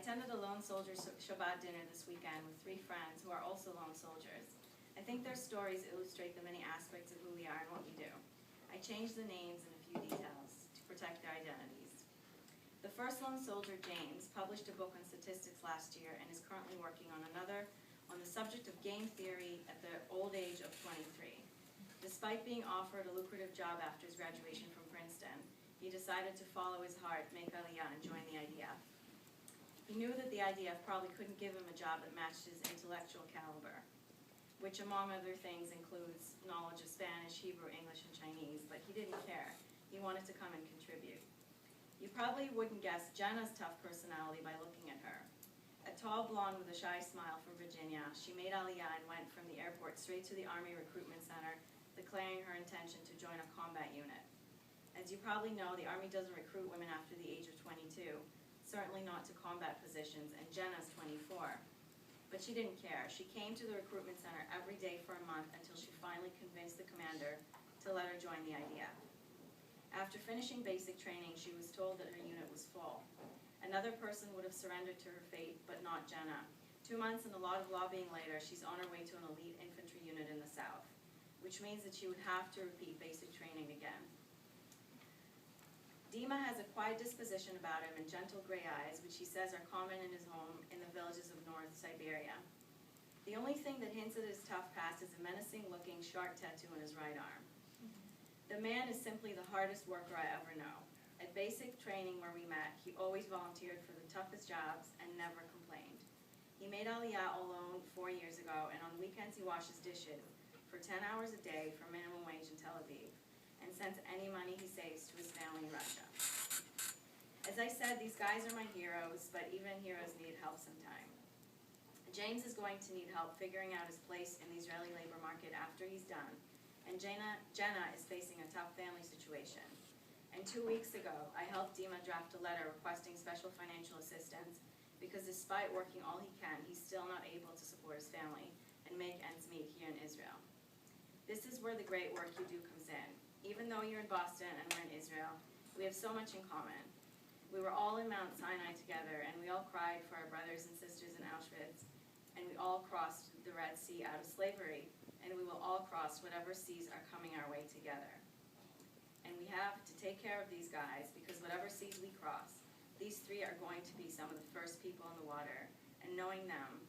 attended a lone soldier Shabbat dinner this weekend with 3 friends who are also lone soldiers. I think their stories illustrate the many aspects of who we are and what we do. I changed the names and a few details to protect their identities. The first lone soldier, James, published a book on statistics last year and is currently working on another on the subject of game theory at the old age of 23. Despite being offered a lucrative job after his graduation from Princeton, he decided to follow his heart, make Aliyah, and join the IDF. He knew that the IDF probably couldn't give him a job that matched his intellectual caliber, which among other things includes knowledge of Spanish, Hebrew, English, and Chinese, but he didn't care. He wanted to come and contribute. You probably wouldn't guess Jenna's tough personality by looking at her. A tall blonde with a shy smile from Virginia, she made Aliyah and went from the airport straight to the Army Recruitment Center, declaring her intention to join a combat unit. As you probably know, the Army doesn't recruit women after the age of 22, certainly not to combat positions, and Jenna's 24. But she didn't care. She came to the recruitment center every day for a month until she finally convinced the commander to let her join the IDF. After finishing basic training, she was told that her unit was full. Another person would have surrendered to her fate, but not Jenna. 2 months and a lot of lobbying later, she's on her way to an elite infantry unit in the South, which means that she would have to repeat basic training again. Dima has a quiet disposition about him and gentle gray eyes, which he says are common in his home in the villages of North Siberia. The only thing that hints at his tough past is a menacing-looking shark tattoo on his right arm. The man is simply the hardest worker I ever know. At basic training where we met, he always volunteered for the toughest jobs and never complained. He made Aliyah alone 4 years ago, and on weekends he washes dishes for 10 hours a day for minimum wage in Tel Aviv, and sends any money he saves to his family in Russia. As I said, these guys are my heroes, but even heroes need help sometime. James is going to need help figuring out his place in the Israeli labor market after he's done, and Jenna is facing a tough family situation. And 2 weeks ago, I helped Dima draft a letter requesting special financial assistance because despite working all he can, he's still not able to support his family and make ends meet here in Israel. This is where the great work you do comes in. Even though you're in Boston and we're in Israel, we have so much in common. We were all in Mount Sinai together, and we all cried for our brothers and sisters in Auschwitz, and we all crossed the Red Sea out of slavery, and we will all cross whatever seas are coming our way together. And we have to take care of these guys, because whatever seas we cross, these 3 are going to be some of the first people in the water, and knowing them,